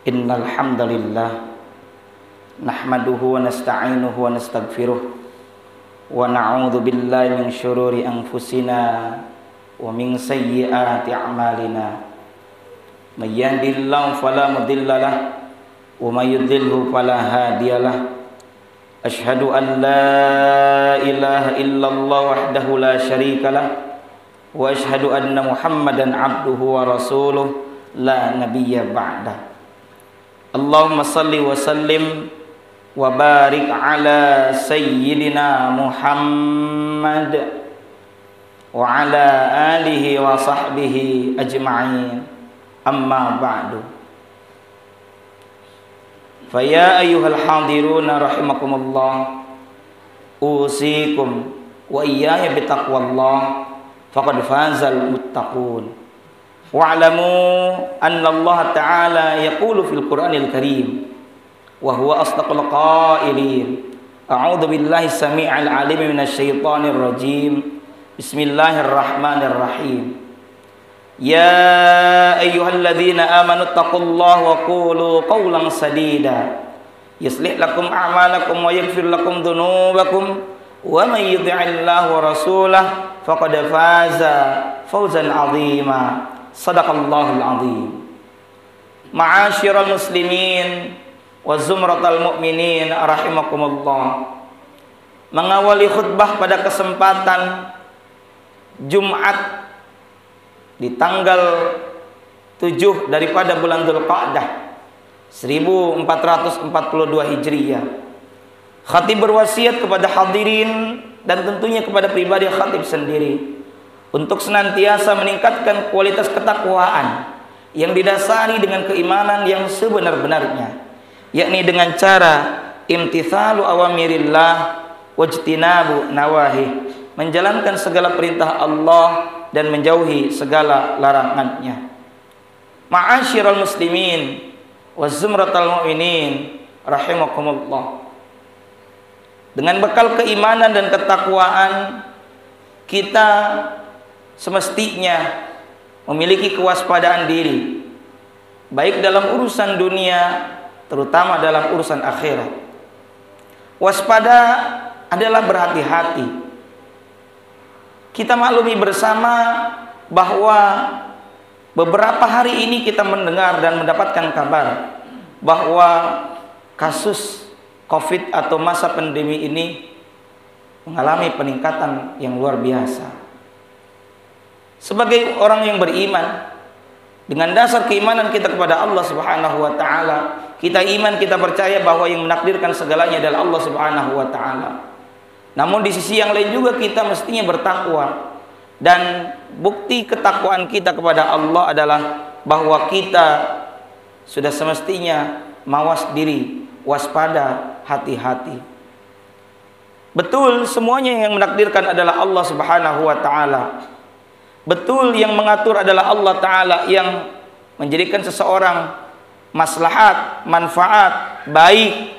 Innal hamdalillah nahmaduhu wa nasta'inuhu wa nastaghfiruh wa na'udzu billahi min syururi anfusina wa min sayyiati a'malina. May yahdihillahu fala mudilla lahu wa may yudlilhu fala hadiyalah. Asyhadu an la ilaha illallah wahdahu la syarikalah wa asyhadu anna Muhammadan abduhu wa rasuluh la nabiyya ba'dah. Allahumma salli wa sallim wa barik ala sayyidina Muhammad wa ala alihi wa sahbihi ajma'in. Amma ba'du. Faya ayyuhal hadiruna rahimakumullah, usikum wa iyaya bitaqwallah faqad fazal muttaqun. Wa'lamu anna Allah Ta'ala yaqulu fil Qur'anil Karim wa huwa asdaqul qailin. A'udzu billahi samii'il 'alim minasyaitonir rajim. Bismillahirrahmanirrahim. Ya ayyuhalladzina amanu taqullaha wa qulu qawlan sadida yuslih lakum a'malakum wa yaghfir lakum dhunubakum wa may yuti'illaha wa rasulahu faqad faza fawzan 'azima. Sadaqallahul azim. Ma'asyiral muslimin wa zumratal mu'minin rahimakumullah. Mengawali khutbah pada kesempatan Jumat di tanggal 7 daripada bulan Dzulqa'dah 1442 Hijriah. Khatib berwasiat kepada hadirin dan tentunya kepada pribadi khatib sendiri untuk senantiasa meningkatkan kualitas ketakwaan yang didasari dengan keimanan yang sebenar-benarnya, yakni dengan cara imtithalu awamirillah wajtinabu nawahi, menjalankan segala perintah Allah dan menjauhi segala larangannya. Ma'asyiral muslimin wa zumratal mu'minin rahimakumullah. Dengan bekal keimanan dan ketakwaan, kita semestinya memiliki kewaspadaan diri, baik dalam urusan dunia, terutama dalam urusan akhirat. Waspada adalah berhati-hati. Kita maklumi bersama bahwa beberapa hari ini kita mendengar dan mendapatkan kabar bahwa kasus COVID atau masa pandemi ini mengalami peningkatan yang luar biasa. Sebagai orang yang beriman, dengan dasar keimanan kita kepada Allah Subhanahu wa taala, kita iman, kita percaya bahwa yang menakdirkan segalanya adalah Allah Subhanahu wa taala. Namun di sisi yang lain juga kita mestinya bertakwa, dan bukti ketakwaan kita kepada Allah adalah bahwa kita sudah semestinya mawas diri, waspada, hati-hati. Betul, semuanya yang menakdirkan adalah Allah Subhanahu wa taala. Betul, yang mengatur adalah Allah Ta'ala, yang menjadikan seseorang maslahat, manfaat, baik,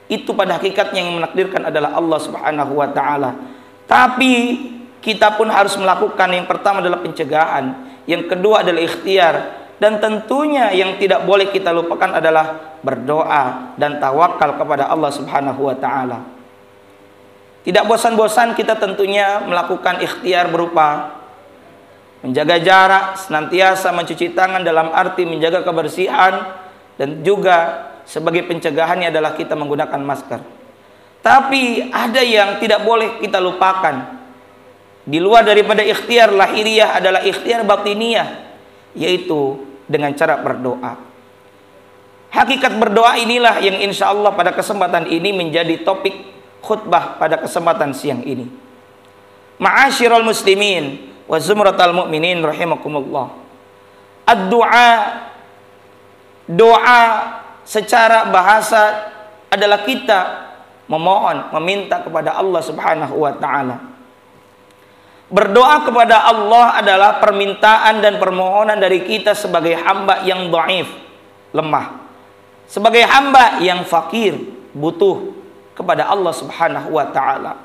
itu pada hakikatnya yang menakdirkan adalah Allah Subhanahu wa Ta'ala. Tapi kita pun harus melakukan, yang pertama adalah pencegahan, yang kedua adalah ikhtiar, dan tentunya yang tidak boleh kita lupakan adalah berdoa dan tawakal kepada Allah Subhanahu wa Ta'ala. Tidak bosan-bosan kita tentunya melakukan ikhtiar berupa menjaga jarak, senantiasa mencuci tangan dalam arti menjaga kebersihan, dan juga sebagai pencegahannya adalah kita menggunakan masker. Tapi ada yang tidak boleh kita lupakan. Di luar daripada ikhtiar lahiriah adalah ikhtiar batiniyah, yaitu dengan cara berdoa. Hakikat berdoa inilah yang insya Allah pada kesempatan ini menjadi topik khutbah pada kesempatan siang ini. Ma'asyiral muslimin wa zumratal mu'minin rahimakumullah. Ad-du'a, doa secara bahasa adalah kita memohon, meminta kepada Allah Subhanahu wa taala. Berdoa kepada Allah adalah permintaan dan permohonan dari kita sebagai hamba yang dhaif, lemah, sebagai hamba yang fakir, butuh kepada Allah Subhanahu wa taala.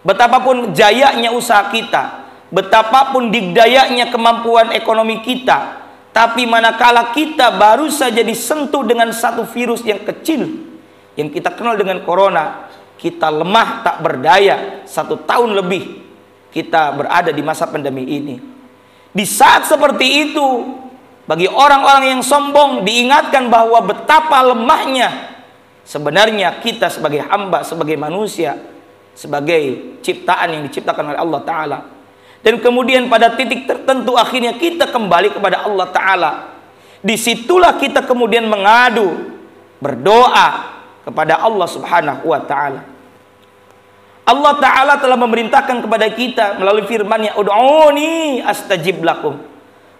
Betapapun jayanya usaha kita, betapapun digdayanya kemampuan ekonomi kita, Tapi manakala kita baru saja disentuh dengan satu virus yang kecil yang kita kenal dengan corona, kita lemah tak berdaya. 1 tahun lebih kita berada di masa pandemi ini. Di saat seperti itu, bagi orang-orang yang sombong diingatkan bahwa betapa lemahnya sebenarnya kita sebagai hamba, sebagai manusia, sebagai ciptaan yang diciptakan oleh Allah Ta'ala. Dan kemudian pada titik tertentu akhirnya kita kembali kepada Allah Ta'ala. Disitulah kita kemudian mengadu, berdoa kepada Allah Subhanahu wa Ta'ala. Allah Ta'ala telah memerintahkan kepada kita melalui firman-Nya, ud'uni astajib lakum.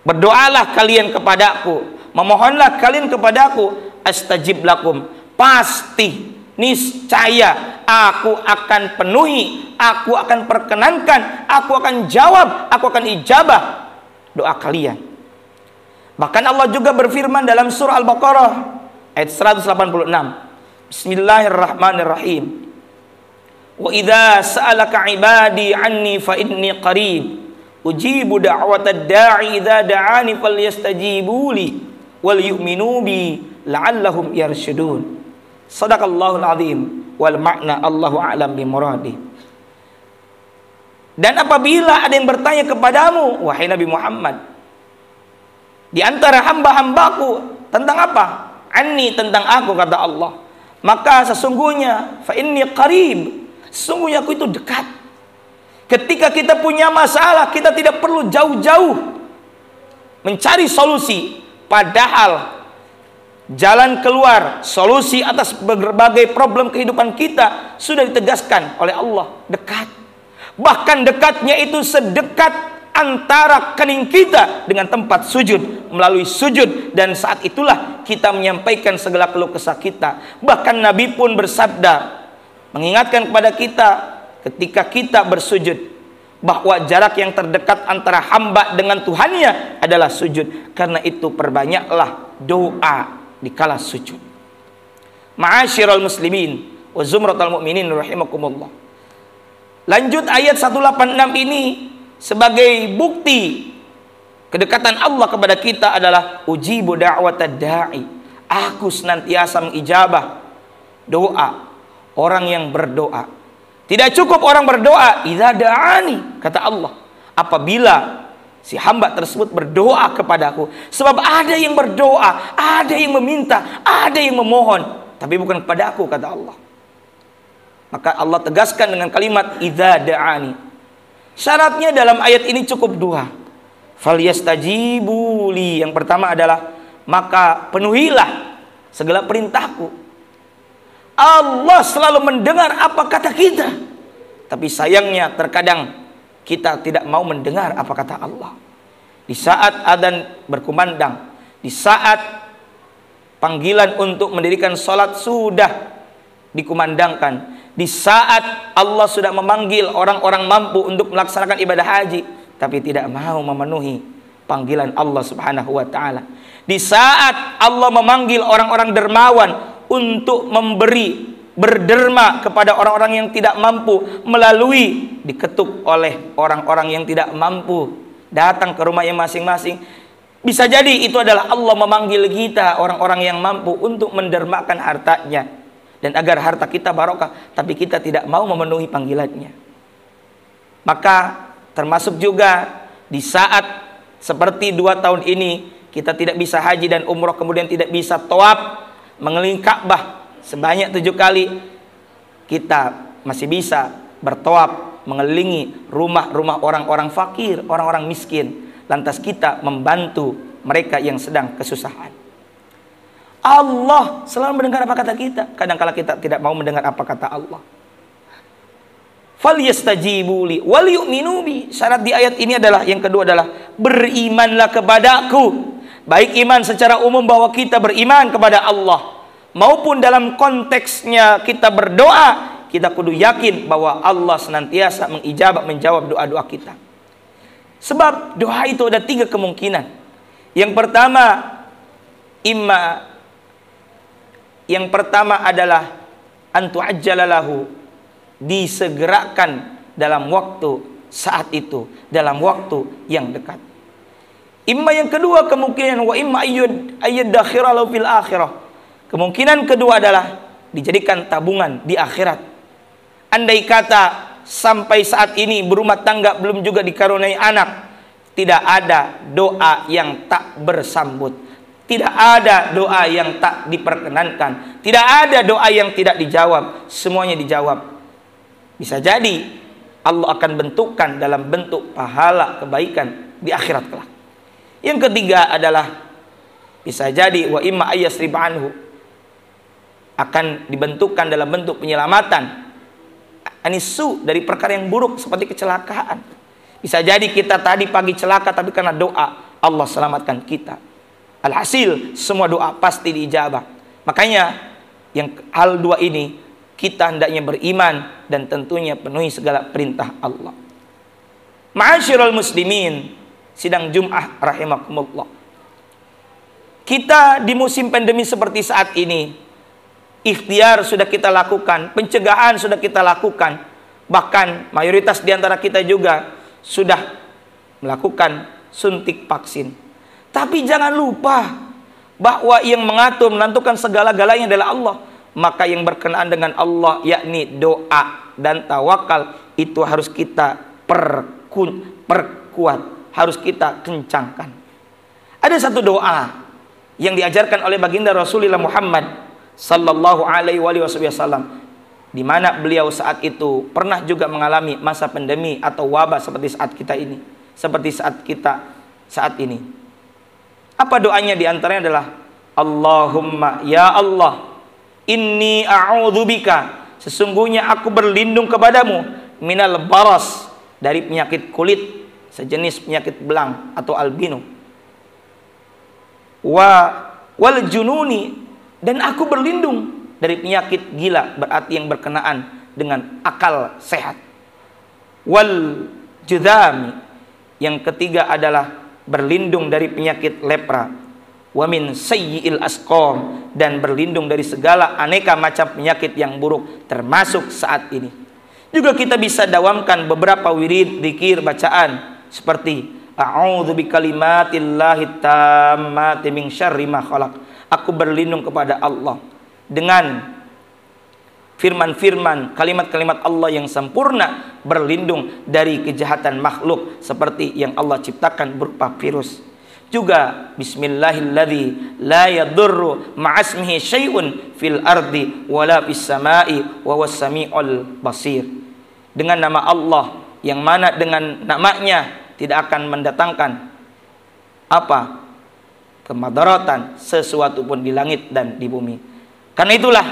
Berdoalah kalian kepadaku, memohonlah kalian kepadaku, astajib lakum. Pasti, niscaya aku akan penuhi, aku akan perkenankan, aku akan jawab, aku akan ijabah doa kalian. Bahkan Allah juga berfirman dalam surah Al-Baqarah ayat 186. Bismillahirrahmanirrahim. Wa idza sa'alaka 'ibadi 'anni fa inni qarib ujibu da'watad da'i idza da'ani falyastajibu li wal yu'minu bi la'allahum yarshudun. Shadaqallahul azim wal makna Allahu a'lam bi muradi. Dan apabila ada yang bertanya kepadamu, wahai Nabi Muhammad, di antara hamba-hambaku tentang apa? Anni, tentang aku, kata Allah. Maka sesungguhnya fa inni qarib, sesungguhnya aku itu dekat. Ketika kita punya masalah, kita tidak perlu jauh-jauh mencari solusi, padahal jalan keluar, solusi atas berbagai problem kehidupan kita sudah ditegaskan oleh Allah, dekat. Bahkan dekatnya itu sedekat antara kening kita dengan tempat sujud, melalui sujud, dan saat itulah kita menyampaikan segala keluh kesah kita. Bahkan Nabi pun bersabda, mengingatkan kepada kita ketika kita bersujud, bahwa jarak yang terdekat antara hamba dengan Tuhannya adalah sujud. Karena itu perbanyaklah doa di kala sujud. Ma'asyiral muslimin wa zumratal mu'minin rahimakumullah. Lanjut ayat 186 ini sebagai bukti kedekatan Allah kepada kita adalah ujibu da'watad da'i. Aku senantiasa mengijabah doa orang yang berdoa. Tidak cukup orang berdoa, idza da'ani, kata Allah, apabila si hamba tersebut berdoa kepadaku. Sebab ada yang berdoa, ada yang meminta, ada yang memohon, tapi bukan kepadaku, kata Allah. Maka Allah tegaskan dengan kalimat idza da'ani. Syaratnya dalam ayat ini cukup 2. Falyastajibu li. Yang pertama adalah maka penuhilah segala perintahku. Allah selalu mendengar apa kata kita. Tapi sayangnya terkadang kita tidak mau mendengar apa kata Allah. Di saat adzan berkumandang, di saat panggilan untuk mendirikan sholat sudah dikumandangkan, di saat Allah sudah memanggil orang-orang mampu untuk melaksanakan ibadah haji, tapi tidak mau memenuhi panggilan Allah Subhanahu wa Ta'ala. Di saat Allah memanggil orang-orang dermawan untuk memberi, berderma kepada orang-orang yang tidak mampu, melalui diketuk oleh orang-orang yang tidak mampu datang ke rumahnya masing-masing. Bisa jadi itu adalah Allah memanggil kita, orang-orang yang mampu, untuk mendermakan hartanya dan agar harta kita barokah, tapi kita tidak mau memenuhi panggilannya. Maka termasuk juga di saat seperti 2 tahun ini kita tidak bisa haji dan umroh, kemudian tidak bisa tawaf mengelilingi Ka'bah sebanyak 7 kali, kita masih bisa bertawaf mengelilingi rumah-rumah orang-orang fakir, orang-orang miskin. Lantas kita membantu mereka yang sedang kesusahan. Allah selalu mendengar apa kata kita. Kadang-kala kita tidak mau mendengar apa kata Allah. Falyastajibu li wal yu'minu bi. Syarat di ayat ini adalah, yang kedua adalah berimanlah kepadaku. Baik iman secara umum bahwa kita beriman kepada Allah, maupun dalam konteksnya kita berdoa, kita kudu yakin bahwa Allah senantiasa menjawab doa-doa kita. Sebab doa itu ada 3 kemungkinan. Yang pertama adalah antu'ajjalalahu, disegerakan dalam waktu saat itu, dalam waktu yang dekat. Imma yang kedua kemungkinan wa imma ayyadakhira lahu fil akhirah. Kemungkinan kedua adalah dijadikan tabungan di akhirat. Andai kata sampai saat ini berumah tangga belum juga dikaruniai anak, tidak ada doa yang tak bersambut, tidak ada doa yang tak diperkenankan, tidak ada doa yang tidak dijawab, semuanya dijawab. Bisa jadi Allah akan bentukkan dalam bentuk pahala kebaikan di akhirat kelak. Yang ketiga adalah bisa jadi wa imma ayyasrib anhu, akan dibentukkan dalam bentuk penyelamatan anisu dari perkara yang buruk seperti kecelakaan. Bisa jadi kita tadi pagi celaka tapi karena doa Allah selamatkan kita. Alhasil semua doa pasti diijabah. Makanya yang hal dua ini kita hendaknya beriman dan tentunya penuhi segala perintah Allah. Ma'asyiral muslimin, sidang Jum'ah rahimakumullah. Kita di musim pandemi seperti saat ini, ikhtiar sudah kita lakukan, pencegahan sudah kita lakukan, bahkan mayoritas di antara kita juga sudah melakukan suntik vaksin. Tapi jangan lupa bahwa yang mengatur, menentukan segala-galanya adalah Allah. Maka yang berkenaan dengan Allah, yakni doa dan tawakal, itu harus kita perkuat, harus kita kencangkan. Ada satu doa yang diajarkan oleh baginda Rasulullah Muhammad sallallahu alaihi wasallam, di mana beliau saat itu pernah juga mengalami masa pandemi atau wabah seperti saat kita ini, seperti saat kita saat ini. Apa doanya? Di antaranya adalah Allahumma ya Allah, inni a'udzubika, sesungguhnya aku berlindung kepadamu, minal baras, dari penyakit kulit, sejenis penyakit belang atau albino, wal jununi, dan aku berlindung dari penyakit gila, berarti yang berkenaan dengan akal sehat, wal judami, yang ketiga adalah berlindung dari penyakit lepra, wa min sayyi'il asqam, dan berlindung dari segala aneka macam penyakit yang buruk termasuk saat ini. Juga kita bisa dawamkan beberapa wirid, zikir, bacaan seperti a'udzu bikalimatillahi tammati min syarri ma khalaq. Aku berlindung kepada Allah dengan firman-firman, kalimat-kalimat Allah yang sempurna, berlindung dari kejahatan makhluk seperti yang Allah ciptakan berupa virus. Juga bismillahilladzi la yadurru ma'asmihi syai'un fil ardi wala fis sama'i wa was sami'ul basir. Dengan nama Allah yang mana dengan namanya tidak akan mendatangkan apa? Kemadaratan sesuatu pun di langit dan di bumi. Karena itulah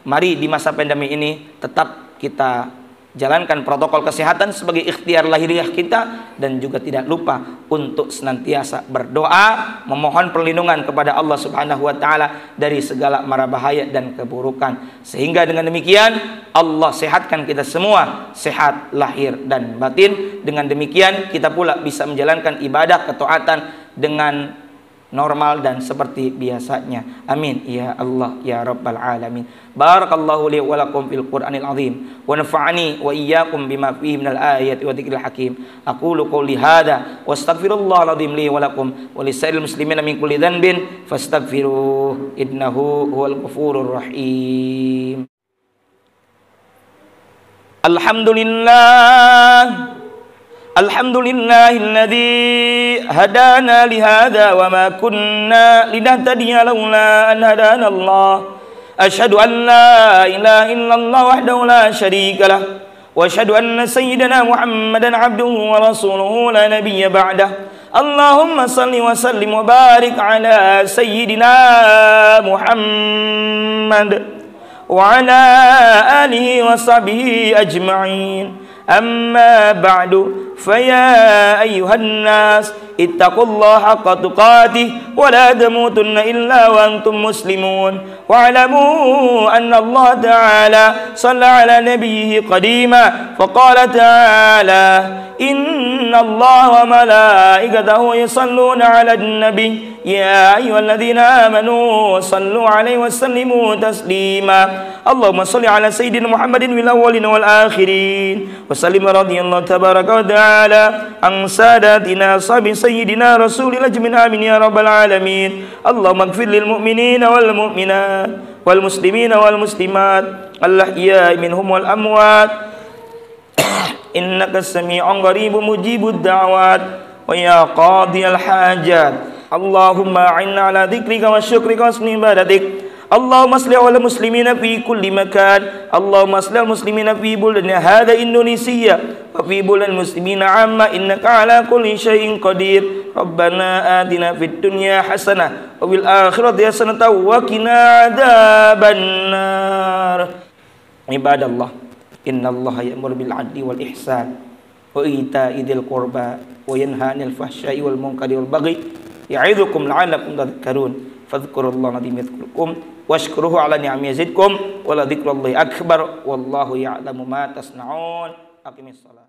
mari di masa pandemi ini tetap kita jalankan protokol kesehatan sebagai ikhtiar lahiriah kita, dan juga tidak lupa untuk senantiasa berdoa memohon perlindungan kepada Allah Subhanahu wa taala dari segala mara bahaya dan keburukan, sehingga dengan demikian Allah sehatkan kita semua, sehat lahir dan batin. Dengan demikian kita pula bisa menjalankan ibadah ketaatan dengan normal dan seperti biasanya. Amin ya Allah ya rabbal alamin. Barakallahu li wa lakum fil Qur'anil azim wa nafa'ani wa iyyakum bima fihi minal ayati wa dzikril hakim. Aqulu qouli hadza wa astaghfirullahal azim li wa lakum wa lisairil muslimina min kulli dhanbin fastaghfiruhu innahu huwal ghafurur rahim. Alhamdulillah, alhamdulillahilladzi hadana lihada wa ma kunna linahtadiya laula an hadana Allah. Asyhadu an la ilaha illallah wahdahu la syarika lah wa asyhadu anna sayyidana Muhammadan abduhu wa rasuluhu la nabiyya ba'dah. Allahumma salli wa sallim wa barik ala sayyidina Muhammad wa ala alihi wa sahbihi ajma'in. Amma ba'du, faya ayyuhan nas ittaqullaha haqqa tuqatih wa la tamutunna illa wa antum muslimun wa alamu anna Allah ta'ala shalla ala nabiyhi qadima faqala ta'ala inna Allah wa malaikatahu yusalluna ala nabi ya ayyuhalladzina amanu sallu alaihi wa sallimu taslima. Allahumma salli ala sayyidina Muhammadin wal awwalin wal akhirin wa sallim radhiyallahu tabaraka wa ta'ala an sadatina sabi sayyidina rasulillah jamin amin ya rabbal alamin. Allahumma ighfir lil mu'minina wal mu'minat wal muslimina wal muslimat al ahya'i minhum wal amwat innaka sami'un qaribun mujibud da'wat wa ya qadiyal hajat. Allahumma a'inna ala dzikrika wa syukrika wa husni ibadatik. Allahumma salli ala muslimina fi kulli makan. Allahumma salli ala muslimina fi buldana hadha Indonesia wa fi bulan muslimina amma innaka ala kulli syai'in qadir. Rabbana atina fid dunya hasanah wa fil akhirati hasanah wa qina adzabannar. Ibadallah, innallaha ya'muru bil 'adli wal ihsan wa ita'i dzil qurba wa yanha 'anil fahsya'i wal munkari wal baghi ya'idzukum la'allakum tadhakkarun. Fadhkurullaha yadhkurkum washkuruhu 'ala ni'amihi yazidkum wa la dzikrullahi akbar wallahu ya'lamu ma tasna'un. Aqimis shalah.